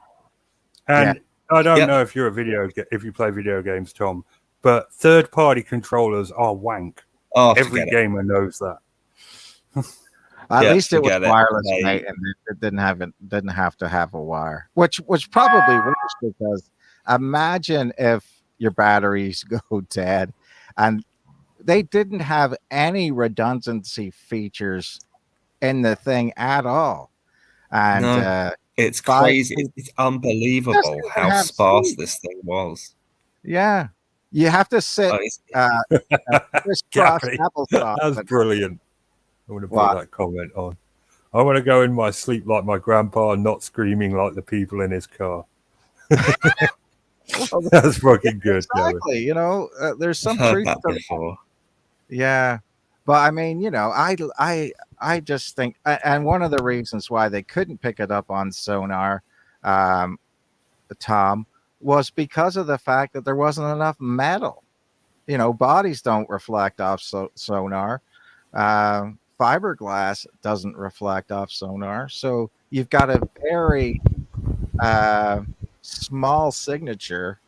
And I don't know if if you play video games, Tom, but third-party controllers are wank. Every gamer knows that. At Yeah, least it was forget it. wireless, They- mate, and it didn't have to have a wire, which was probably worse because imagine if your batteries go dead, and they didn't have any redundancy features in the thing at all, and No. It's five crazy. people It's unbelievable doesn't even how have sparse seats. this thing was. Yeah, you have to sit It's- crisscross Gappy. applesauce. That's brilliant. I want to put What? that comment on. I want to go in my sleep like my grandpa, not screaming like the people in his car. Well, That's fucking good, Gary. exactly. There's some I've heard truth that to that. before. Yeah, but I mean, I just think, and one of the reasons why they couldn't pick it up on sonar, um, Tom, was because of the fact that there wasn't enough metal. Bodies don't reflect off sonar. Fiberglass doesn't reflect off sonar, so you've got a very small signature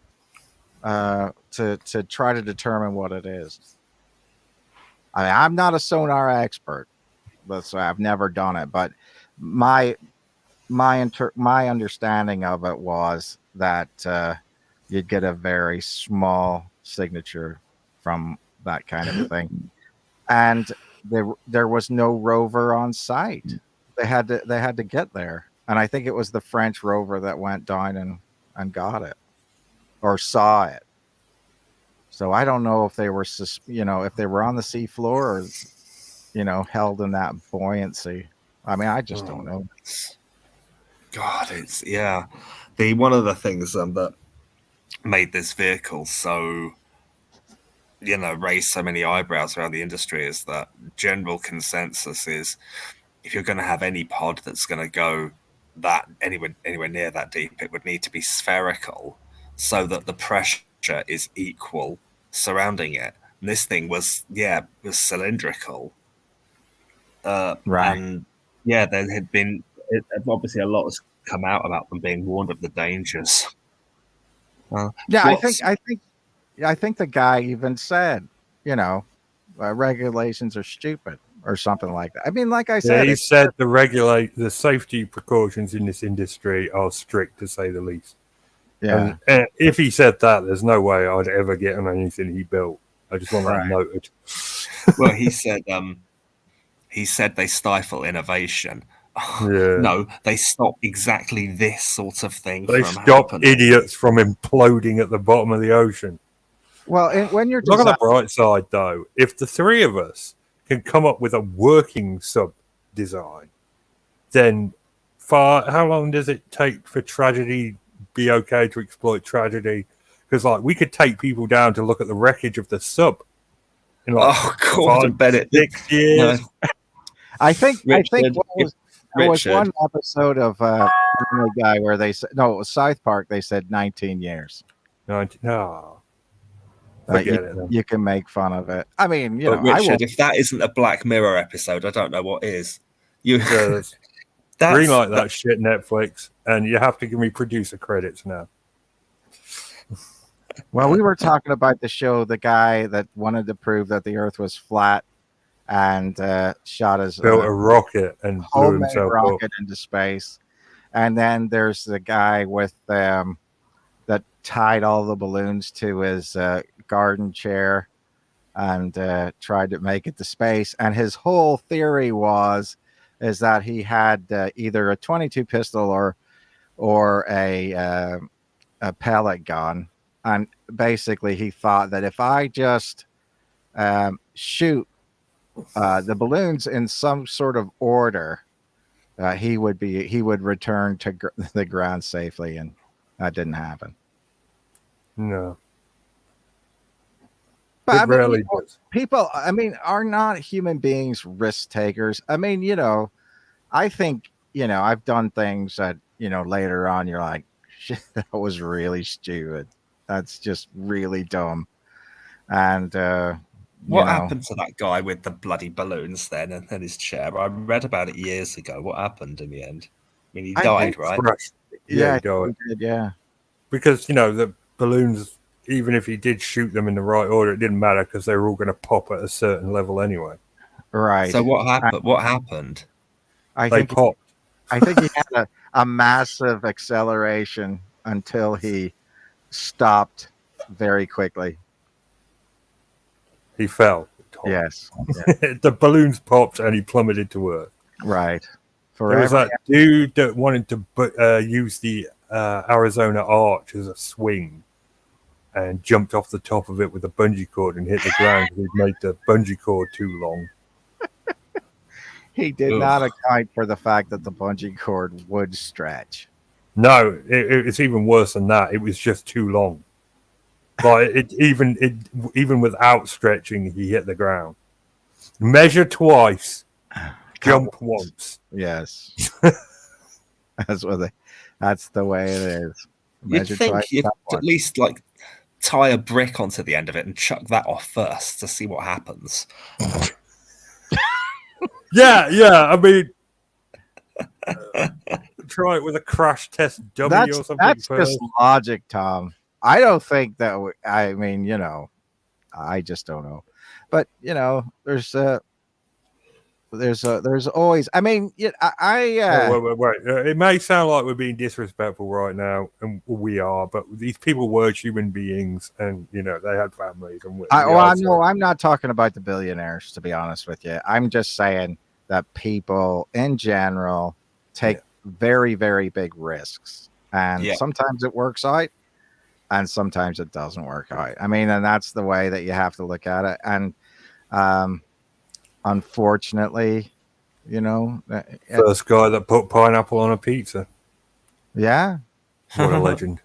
to try to determine what it is. I mean, I'm not a sonar expert. I've never done it, but my understanding of it was that you'd get a very small signature from that kind of thing, and there was no rover on site. They had to get there, and I think it was the French rover that went down and got it or saw it. So I don't know if they were if they were on the seafloor or held in that buoyancy. I mean, I just don't know. God, it's one of the things that made this vehicle so raise so many eyebrows around the industry is that general consensus is if you're going to have any pod that's going to go that anywhere near that deep, it would need to be spherical so that the pressure is equal surrounding it. And this thing was cylindrical. Right. And there had been obviously a lot has come out about them being warned of the dangers. I think the guy even said, regulations are stupid or something like that. I mean, like I Yeah, said, he said the safety precautions in this industry are strict, to say the least. yeah, And if he said that, there's no way I'd ever get on anything he built. I just want that noted. Well, he said they stifle innovation. Yeah. No, they stop exactly this sort of thing They from stop happening. idiots from imploding at the bottom of the ocean. well, when you're Look at the bright side, though. If the three of us can come up with a working sub design, then how long does it take for tragedy be okay to exploit tragedy? Because we could take people down to look at the wreckage of the sub in Gordon Bennett, 6 years. No. I think Richard, there was one Richard. episode of Family Guy where they said, no, it was South Park. They said 19 years. No. Forget it. Then. You can make fun of it. I mean, But Richard, if that isn't a Black Mirror episode, I don't know what is. Greenlight that shit, Netflix, and you have to give me producer credits now. Well, we were talking about the show, the guy that wanted to prove that the Earth was flat and shot his built a rocket and blew homemade himself rocket up into space. And then there's the guy with that tied all the balloons to his garden chair and tried to make it to space. And his whole theory is that he had either a 22 pistol or a pellet gun. And basically, he thought that if I just shoot the balloons in some sort of order, he would return to the ground safely, and that didn't happen. No, but it rarely does. People, are not human beings risk takers. I think I've done things that later on you're like, shit, that was really stupid. That's just really dumb. And what happened to that guy with the bloody balloons then and his chair? I read about it years ago. What happened in the end? I mean, he died, right? Yeah, he died. He did, yeah. Because the balloons, even if he did shoot them in the right order, it didn't matter because they were all going to pop at a certain level anyway. Right. So what happened? What happened? I They think popped. I think he had a massive acceleration until he stopped very quickly. He fell. Yes. The balloons popped and he plummeted to earth. Right. There was Forever. that dude that wanted to use the Arizona Arch as a swing and jumped off the top of it with a bungee cord and hit the ground because he'd made the bungee cord too long. He did Ugh. not account for the fact that the bungee cord would stretch. No, it's even worse than that. It was just too long. Like even without stretching, he hit the ground. Measure twice, jump once. Yes. That's the way it is. You'd Measure think twice, you'd jump at once. least like tie a brick onto the end of it and chuck that off first to see what happens. Yeah. I mean, try it with a crash test dummy or something That's first. just logic, Tom. I don't think that. I mean, I just don't know. But there's always. I mean, Wait. It may sound like we're being disrespectful right now, and we are, but these people were human beings, and they had families. And I'm not talking about the billionaires, to be honest with you. I'm just saying that people in general take very, very big risks, and sometimes it works out, and sometimes it doesn't work out. I mean, and that's the way that you have to look at it. And unfortunately, first guy that put pineapple on a pizza. Yeah, What a legend!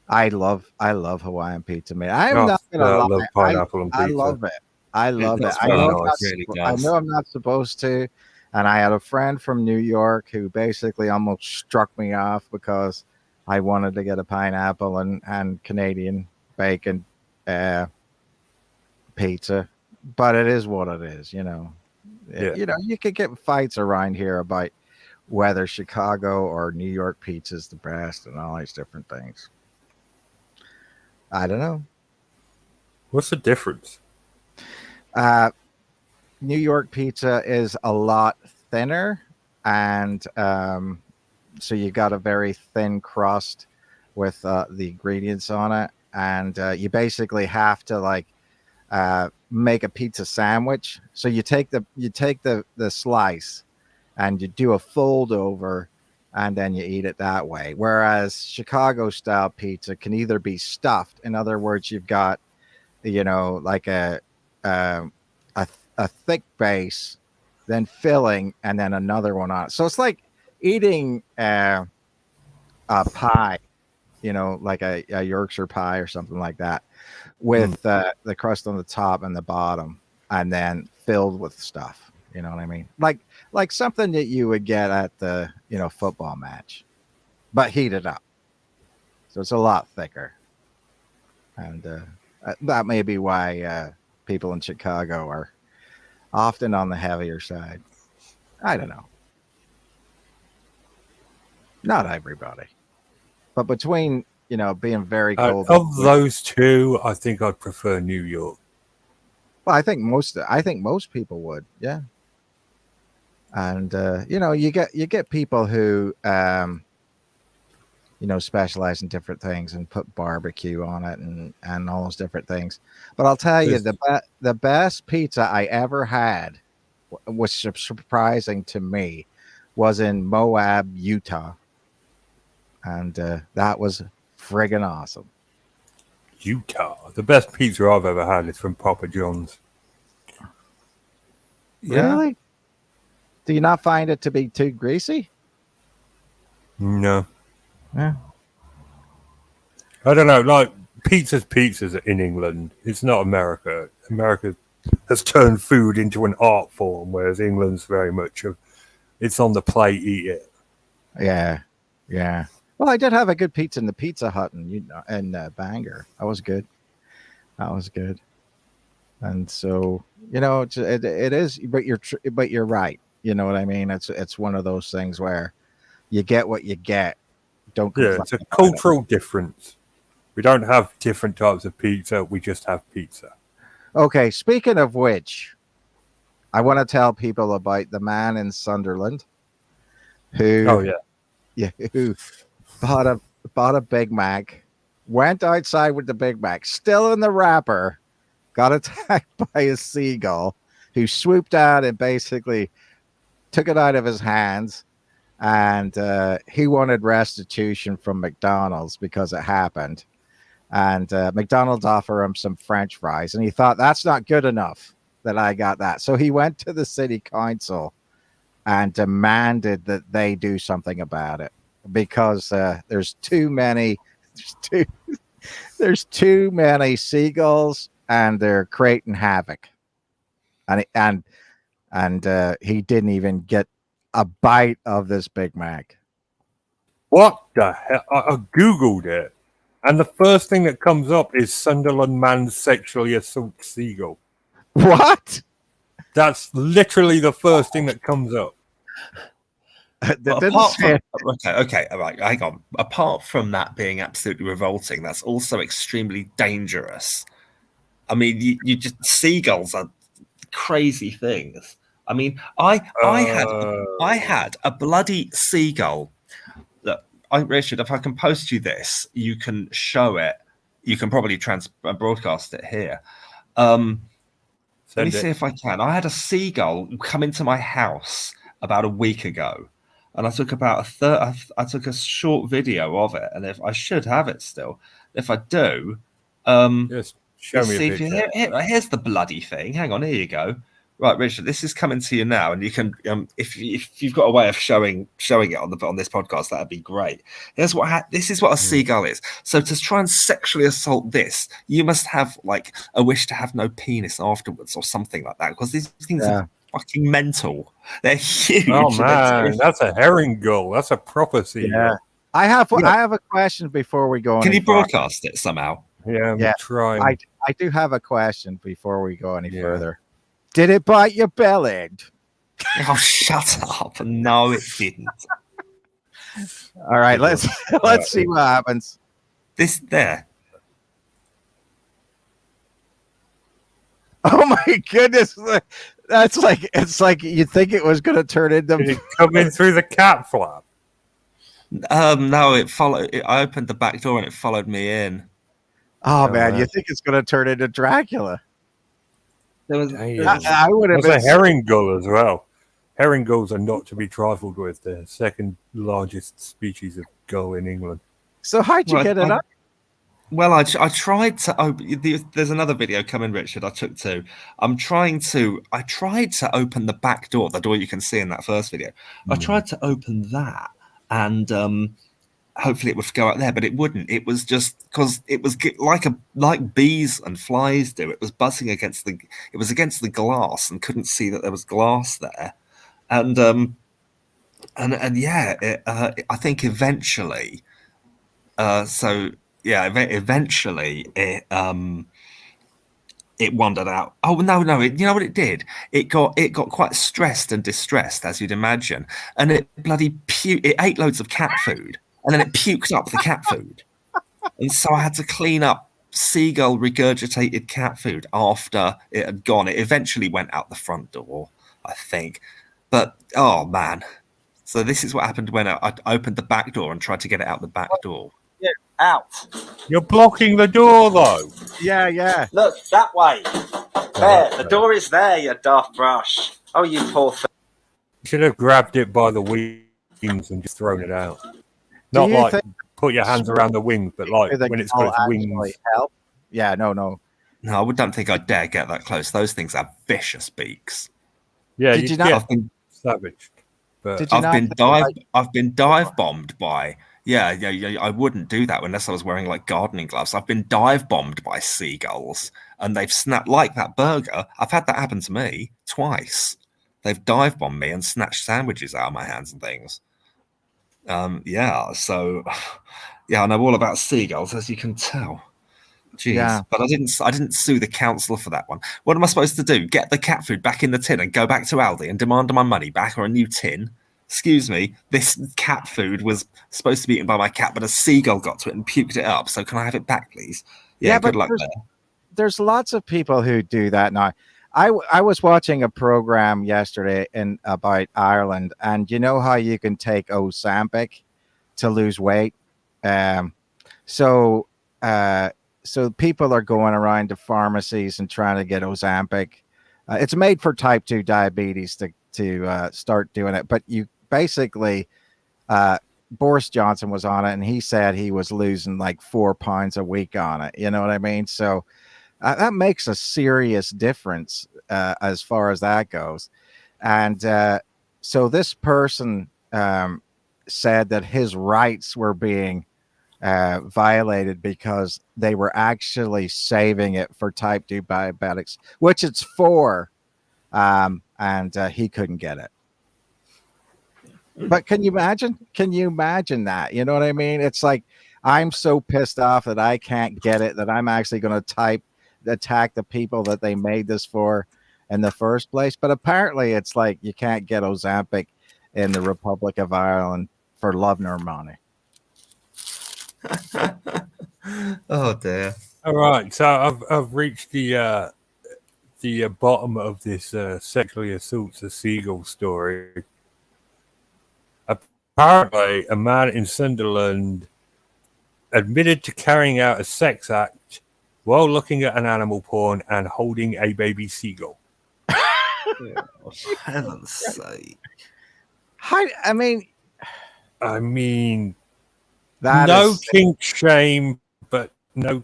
I love Hawaiian pizza, man. I'm Oh, not gonna I lie. love pineapple on I pizza. love it. I love it. does I well. know, It really I does. know I'm not supposed to. And I had a friend from New York who basically almost struck me off because I wanted to get a pineapple and Canadian bacon pizza. But it is what it is, Yeah. You could get fights around here about whether Chicago or New York pizza is the best and all these different things. I don't know. What's the difference? New York pizza is a lot thinner, and so you got a very thin crust with the ingredients on it, and you basically have to make a pizza sandwich. So you take the slice and you do a fold over, and then you eat it that way. Whereas Chicago style pizza can either be stuffed. In other words, you've got like a thick base, then filling, and then another one on it. So it's like eating a pie, like a Yorkshire pie or something like that, with the crust on the top and the bottom, and then filled with stuff. You know what I mean? Like something that you would get at the football match, but heated up. So it's a lot thicker, and that may be why people in Chicago are often on the heavier side. I don't know. Not everybody. But between, being very cold. Of those two, I think I'd prefer New York. Well, I think most people would, yeah. And you get people who specialize in different things and put barbecue on it and all those different things. But I'll tell you, the best pizza I ever had, was surprising to me, was in Moab, Utah. And that was friggin' awesome. Utah. The best pizza I've ever had is from Papa John's. Yeah. Really? Do you not find it to be too greasy? No. Yeah. I don't know. Like, pizza's in England. It's not America. America has turned food into an art form, whereas England's very much it's on the plate, eat it. Yeah. Well, I did have a good pizza in the Pizza Hut in Bangor. That was good. And so, it is, but you're right. You know what I mean? It's one of those things where you get what you get. Don't complain. Yeah, it's a cultural difference. We don't have different types of pizza. We just have pizza. Okay, speaking of which, I want to tell people about the man in Sunderland who, Oh yeah. who bought a Big Mac, went outside with the Big Mac, still in the wrapper, got attacked by a seagull who swooped out and basically took it out of his hands. And he wanted restitution from McDonald's because it happened. And McDonald's offered him some French fries. And he thought, that's not good enough that I got that. So he went to the city council and demanded that they do something about it because there's too many seagulls and they're creating havoc. And he didn't even get a bite of this Big Mac. What the hell? I googled it, and the first thing that comes up is Sunderland man sexually assaults seagull. What? That's literally the first thing that comes up. Okay, all right, hang on. Apart from that being absolutely revolting, that's also extremely dangerous. I mean, you just seagulls are crazy things. I mean, I had a bloody seagull. Look, Richard, if I can post you this, you can show it. You can probably broadcast it here. Let me see if I can. I had a seagull come into my house about a week ago, and I took I took a short video of it, and if I should have it still. If I do, just show me a picture. Here's the bloody thing. Hang on, here you go. Right, Richard, this is coming to you now, and you can, if you've got a way of showing it on this podcast, that'd be great. Here's this is what a seagull is. So to try and sexually assault this, you must have like a wish to have no penis afterwards, or something like that, because these things are fucking mental. They're huge. Oh man, that's a herring gull. That's a proper seagull. Yeah. I have a question before we go. Can you broadcast it somehow? Yeah, I'm trying. I do have a question before we go any further. Did it bite your belly? Oh, shut up! No, it didn't. All right, let's see what happens. This there. Oh my goodness! It's like you think it was going to turn into. Did it come in through the cat flap? No, it followed. I opened the back door and it followed me in. Oh man, you think it's going to turn into Dracula? I would have been a herring gull as well. Herring gulls are not to be trifled with. They're the second largest species of gull in England. So how'd you get it up? Well, I tried to open. There's another video coming, Richard. I took two. I tried to open the back door, the door you can see in that first video. I tried to open that, and hopefully it would go out there, but it wouldn't. It was just because it was like bees and flies do. It was buzzing against the glass and couldn't see that there was glass there, and I think eventually, eventually it wandered out. Oh no! You know what it did? It got quite stressed and distressed, as you'd imagine, and it bloody it ate loads of cat food. And then it puked up the cat food. And so I had to clean up seagull regurgitated cat food after it had gone. It eventually went out the front door, I think. But, oh, man. So this is what happened when I opened the back door and tried to get it out the back door. Yeah, out. You're blocking the door, though. Yeah. Look, that way. There, the door is there, you daft brush. Oh, you poor thing. You should have grabbed it by the wings and just thrown it out. Not like put your hands around the wings, but like when it's got its wings. Help? Yeah, no. No, I don't think I'd dare get that close. Those things have vicious beaks. Yeah, Did you not? I've been savaged. But I've been dive bombed by. Yeah. I wouldn't do that unless I was wearing like gardening gloves. I've been dive bombed by seagulls, and they've snapped like that burger. I've had that happen to me twice. They've dive bombed me and snatched sandwiches out of my hands and things. So I know all about seagulls, as you can tell. Jeez, but I didn't sue the council for that one. What am I supposed to do? Get the cat food back in the tin and go back to Aldi and demand my money back or a new tin? Excuse me, this cat food was supposed to be eaten by my cat, but a seagull got to it and puked it up. So can I have it back, please? Yeah, good luck there. There's lots of people who do that now. I was watching a program yesterday about Ireland, and you know how you can take Ozempic to lose weight. Um, so so people are going around to pharmacies and trying to get Ozempic. It's made for type 2 diabetes to start doing it, but you basically Boris Johnson was on it, and he said he was losing like 4 pounds a week on it. You know what I mean? So that makes a serious difference as far as that goes. And so this person said that his rights were being violated because they were actually saving it for type 2 diabetics, which it's for, and he couldn't get it. But can you imagine? Can you imagine that? You know what I mean? It's like, I'm so pissed off that I can't get it that I'm actually going to attack the people that they made this for in the first place. But apparently it's like you can't get Ozempic in the Republic of Ireland for love nor money. Oh dear. All right, so I've reached the bottom of this sexually assaults a seagull story. Apparently, a man in Sunderland admitted to carrying out a sex act while looking at an animal porn and holding a baby seagull. For heaven's sake. I mean, that no is, kink shame, but no.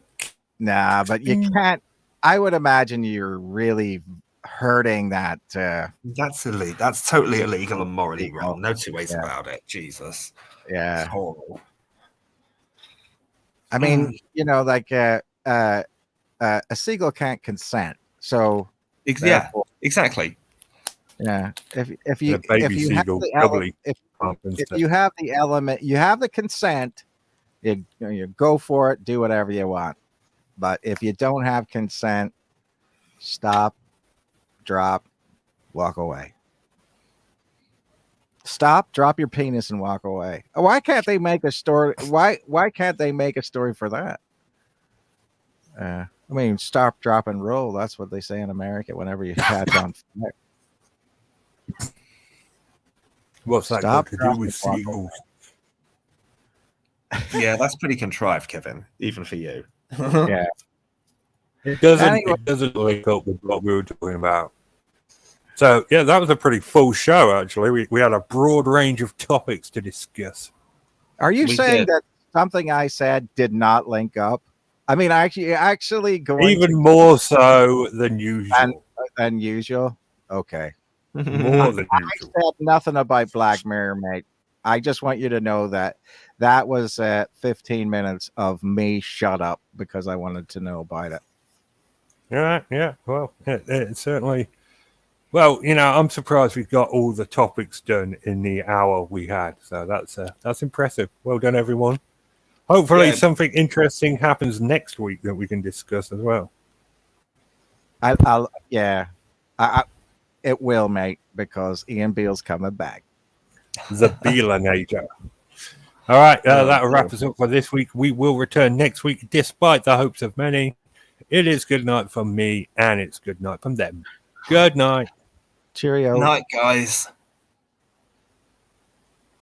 nah, but you can't. I would imagine you're really hurting that. That's illegal. That's totally illegal and morally wrong. No two ways Yeah. about it. Jesus. It's Yeah. horrible. I mean, you know, like a seagull can't consent. So Yeah, therefore, exactly. yeah. If A you baby have seagull the doubly if compensates. you have the element, you have the consent, you go for it, do whatever you want. But if you don't have consent, stop, drop, walk away. Stop, drop your penis, and walk away. Why can't they make a story? Why can't they make a story for that? I mean, stop, drop, and roll. That's what they say in America whenever you catch on fire. What's that Stop, got to drop, do with and walk seagulls? Yeah, that's pretty contrived, Kevin, even for you. Yeah. It doesn't. Anyway. It doesn't link up with what we were talking about. So yeah, that was a pretty full show. Actually, we had a broad range of topics to discuss. Are you We saying did. that something I said did not link up? I mean, actually going Even more so than usual. than usual. Okay. More than I usual. said nothing about Black Mirror, mate. I just want you to know that was 15 minutes of me shut up because I wanted to know about it. Yeah. Well, it certainly. Well, I'm surprised we got all the topics done in the hour we had. So that's impressive. Well done, everyone. Hopefully, Yeah. something interesting happens next week that we can discuss as well. It will, mate, because Ian Beale's coming back. The Beelanator. All right, that'll wrap us up for this week. We will return next week, despite the hopes of many. It is good night from me, and it's good night from them. Good night. Cheerio. Night, guys.